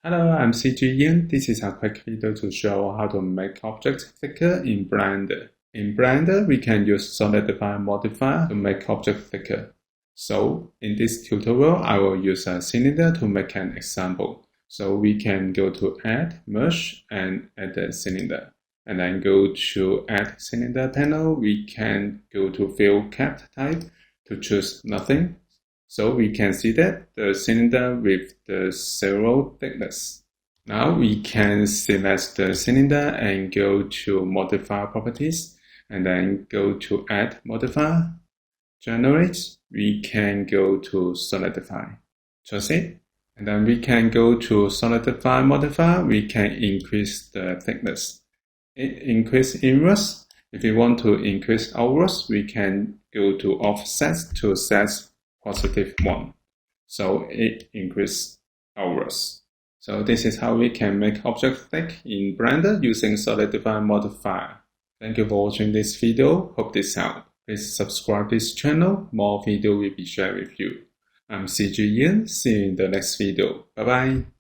Hello, I'm cgian. This is a quick video to show how to make object thicker in Blender. In Blender, we can use Solidify Modifier to make object thicker. So, in this tutorial, I will use a cylinder to make an example. So we can go to Add, Merge, and add the cylinder. And then go to Add Cylinder panel. We can go to Fill Cap type to choose Nothing. So we can see that the cylinder with the 0 thickness. Now we can select the cylinder and go to Modifier Properties and then go to Add Modifier. Generate, we can go to Solidify. Choose it. And then we can go to Solidify Modifier. We can increase the thickness. Increase inwards. If we want to increase outwards, we can go to Offset to set +1. So it increases outwards. So this is how we can make object thick in Blender using Solidify Modifier. Thank you for watching this video. Hope this helped. Please subscribe this channel. More video will be shared with you. I'm cgian. See you in the next video. Bye bye.